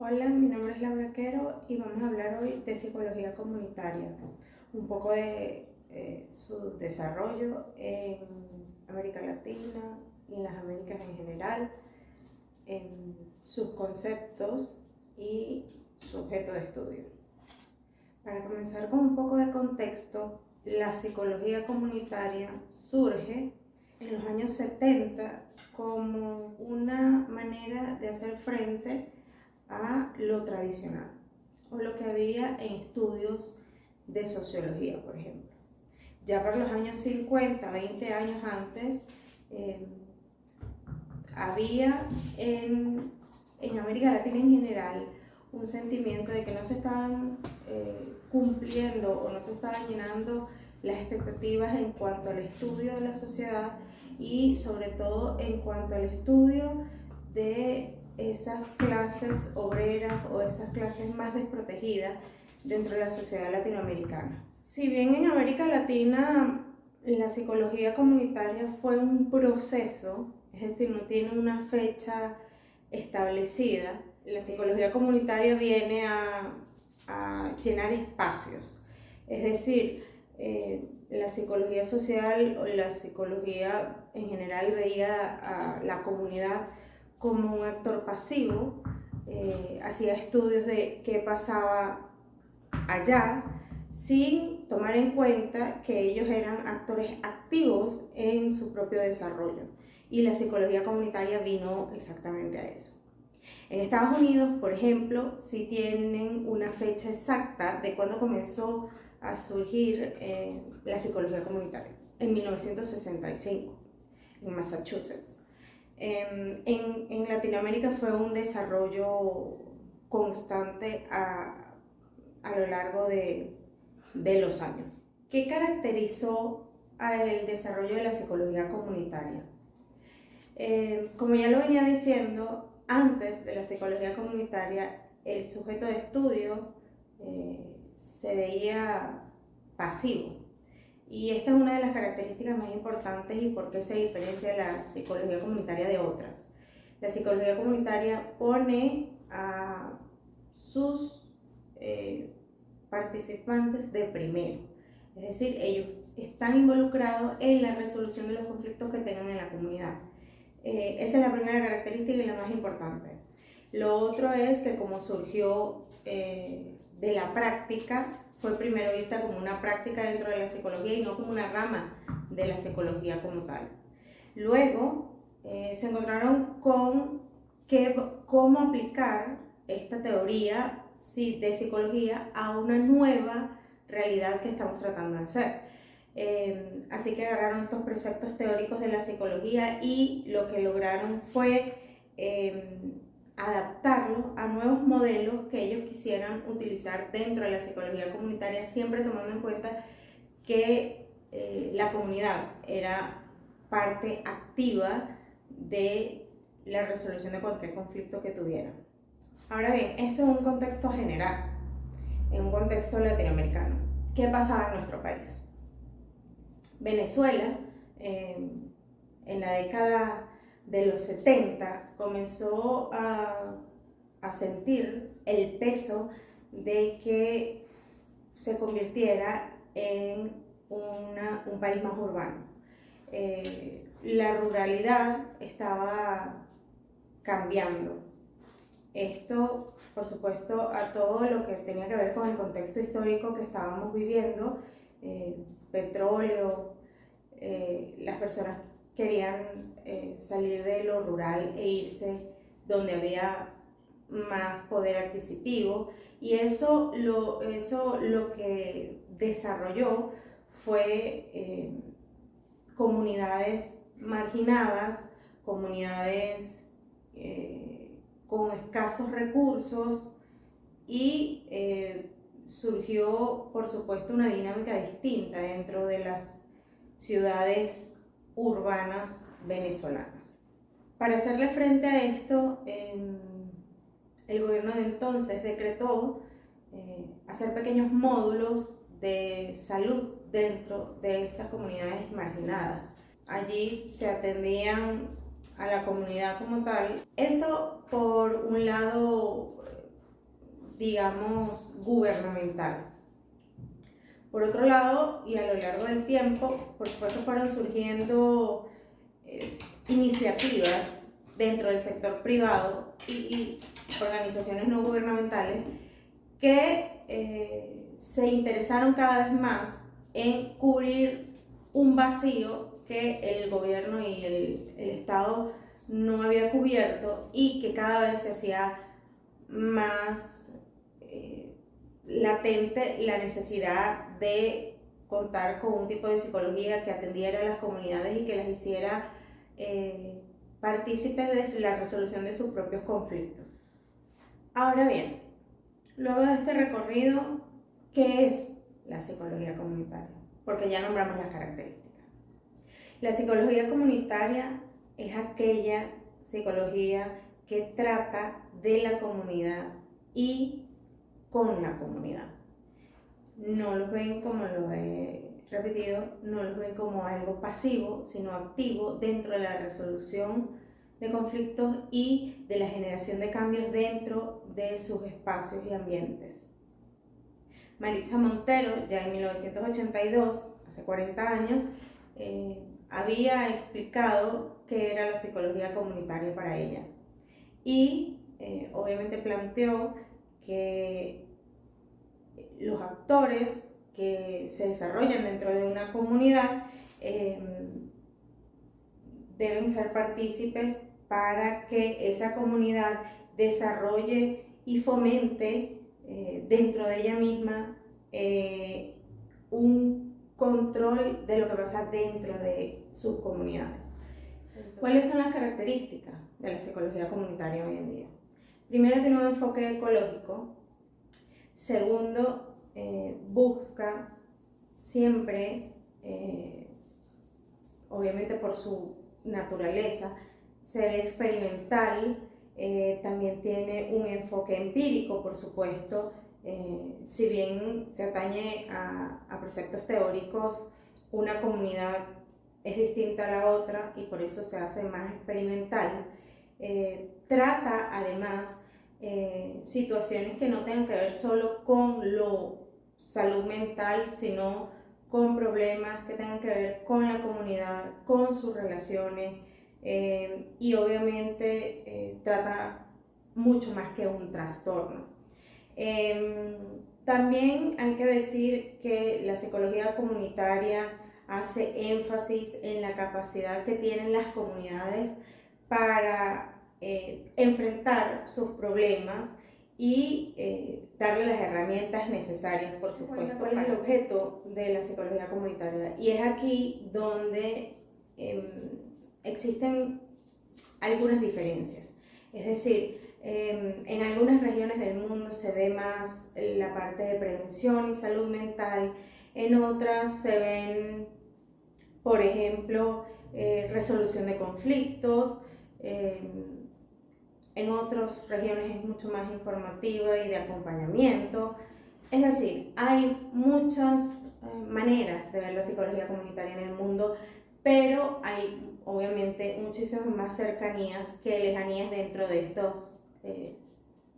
Hola, mi nombre es Laura Quero y vamos a hablar hoy de psicología comunitaria, un poco de su desarrollo en América Latina y en las Américas en general, en sus conceptos y su objeto de estudio. Para comenzar con un poco de contexto, la psicología comunitaria surge en los años 70 como una manera de hacer frente a lo tradicional o lo que había en estudios de sociología, por ejemplo. Ya para los años 50, 20 años antes, había en América Latina en general un sentimiento de que no se estaban cumpliendo o no se estaban llenando las expectativas en cuanto al estudio de la sociedad y sobre todo en cuanto al estudio de esas clases obreras o esas clases más desprotegidas dentro de la sociedad latinoamericana. Si bien en América Latina la psicología comunitaria fue un proceso, es decir, no tiene una fecha establecida, la psicología comunitaria viene a llenar espacios, es decir, la psicología social o la psicología en general veía a la comunidad como un actor pasivo, hacía estudios de qué pasaba allá, sin tomar en cuenta que ellos eran actores activos en su propio desarrollo. Y la psicología comunitaria vino exactamente a eso. En Estados Unidos, por ejemplo, sí tienen una fecha exacta de cuándo comenzó a surgir la psicología comunitaria, en 1965, en Massachusetts. En Latinoamérica fue un desarrollo constante a lo largo de los años. ¿Qué caracterizó el desarrollo de la psicología comunitaria? Como ya lo venía diciendo, antes de la psicología comunitaria, el sujeto de estudio se veía pasivo. Y esta es una de las características más importantes y por qué se diferencia la psicología comunitaria de otras. La psicología comunitaria pone a sus participantes de primero. Es decir, ellos están involucrados en la resolución de los conflictos que tengan en la comunidad. Esa es la primera característica y la más importante. Lo otro es que como surgió de la práctica, fue primero vista como una práctica dentro de la psicología y no como una rama de la psicología como tal. Luego se encontraron con cómo aplicar esta teoría de psicología a una nueva realidad que estamos tratando de hacer. Así que agarraron estos preceptos teóricos de la psicología y lo que lograron fue adaptarlos a nuevos modelos que ellos quisieran utilizar dentro de la psicología comunitaria, siempre tomando en cuenta que la comunidad era parte activa de la resolución de cualquier conflicto que tuvieran. Ahora bien, esto es un contexto general, en un contexto latinoamericano. ¿Qué pasaba en nuestro país? Venezuela, en la década de los 70, comenzó a sentir el peso de que se convirtiera en un país más urbano. La ruralidad estaba cambiando. Esto, por supuesto, a todo lo que tenía que ver con el contexto histórico que estábamos viviendo, petróleo, las personas querían salir de lo rural e irse donde había más poder adquisitivo, y eso lo que desarrolló fue comunidades marginadas, comunidades con escasos recursos y surgió, por supuesto, una dinámica distinta dentro de las ciudades urbanas venezolanas. Para hacerle frente a esto, el gobierno de entonces decretó hacer pequeños módulos de salud dentro de estas comunidades marginadas. Allí se atendían a la comunidad como tal. Eso, por un lado, digamos, gubernamental. Por otro lado, y a lo largo del tiempo, por supuesto fueron surgiendo iniciativas dentro del sector privado y organizaciones no gubernamentales que se interesaron cada vez más en cubrir un vacío que el gobierno y el Estado no había cubierto y que cada vez se hacía más latente la necesidad de contar con un tipo de psicología que atendiera a las comunidades y que las hiciera partícipes de la resolución de sus propios conflictos. Ahora bien, luego de este recorrido, ¿qué es la psicología comunitaria? Porque ya nombramos las características. La psicología comunitaria es aquella psicología que trata de la comunidad y con la comunidad. No los ven, como lo he repetido, no los ven como algo pasivo, sino activo dentro de la resolución de conflictos y de la generación de cambios dentro de sus espacios y ambientes. Marisa Montero, ya en 1982, hace 40 años, había explicado qué era la psicología comunitaria para ella y obviamente planteó que los actores que se desarrollan dentro de una comunidad deben ser partícipes para que esa comunidad desarrolle y fomente dentro de ella misma un control de lo que pasa dentro de sus comunidades. ¿Cuáles son las características de la psicología comunitaria hoy en día? Primero, tiene un enfoque ecológico. Segundo, busca siempre, obviamente por su naturaleza, ser experimental. También tiene un enfoque empírico, por supuesto. Si bien se atañe a preceptos teóricos, una comunidad es distinta a la otra y por eso se hace más experimental. Trata además situaciones que no tengan que ver solo con lo salud mental, sino con problemas que tengan que ver con la comunidad, con sus relaciones y obviamente trata mucho más que un trastorno. También hay que decir que la psicología comunitaria hace énfasis en la capacidad que tienen las comunidades para enfrentar sus problemas y darle las herramientas necesarias, por supuesto. ¿Cuál es el objeto de la psicología comunitaria? Y es aquí donde existen algunas diferencias. Es decir, en algunas regiones del mundo se ve más la parte de prevención y salud mental, en otras se ven, por ejemplo, resolución de conflictos, en otras regiones es mucho más informativa y de acompañamiento. Es decir, hay muchas maneras de ver la psicología comunitaria en el mundo, pero hay obviamente muchísimas más cercanías que lejanías dentro de estas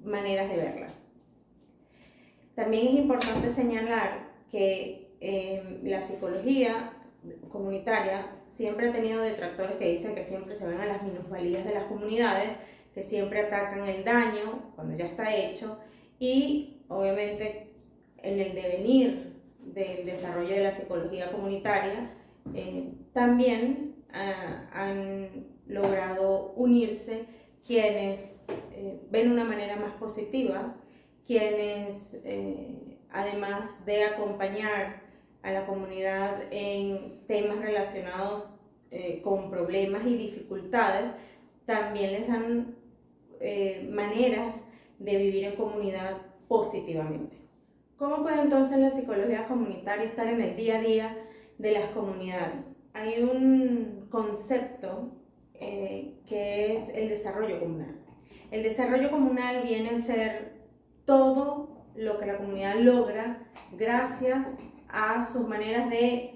maneras de verla. También es importante señalar que la psicología comunitaria siempre ha tenido detractores que dicen que siempre se ven a las minusvalías de las comunidades, que siempre atacan el daño cuando ya está hecho y obviamente en el devenir del desarrollo de la psicología comunitaria también han logrado unirse quienes ven una manera más positiva, quienes además de acompañar a la comunidad en temas relacionados con problemas y dificultades, también les dan maneras de vivir en comunidad positivamente. ¿Cómo puede entonces la psicología comunitaria estar en el día a día de las comunidades? Hay un concepto que es el desarrollo comunal. El desarrollo comunal viene a ser todo lo que la comunidad logra gracias a sus maneras de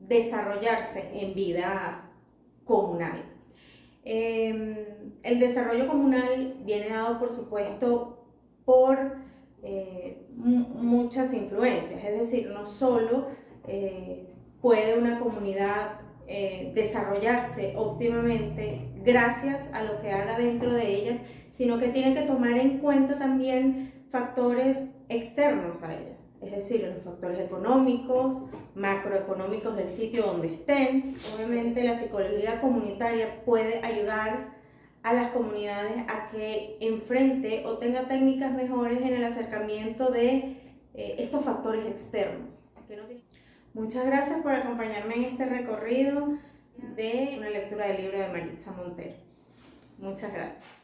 desarrollarse en vida comunal. El desarrollo comunal viene dado, por supuesto, por muchas influencias, es decir, no solo puede una comunidad desarrollarse óptimamente gracias a lo que haga dentro de ellas, sino que tiene que tomar en cuenta también factores externos a ellas, es decir, los factores económicos, macroeconómicos del sitio donde estén. Obviamente la psicología comunitaria puede ayudar a las comunidades a que enfrente o tenga técnicas mejores en el acercamiento de estos factores externos. Muchas gracias por acompañarme en este recorrido de una lectura del libro de Maritza Montero. Muchas gracias.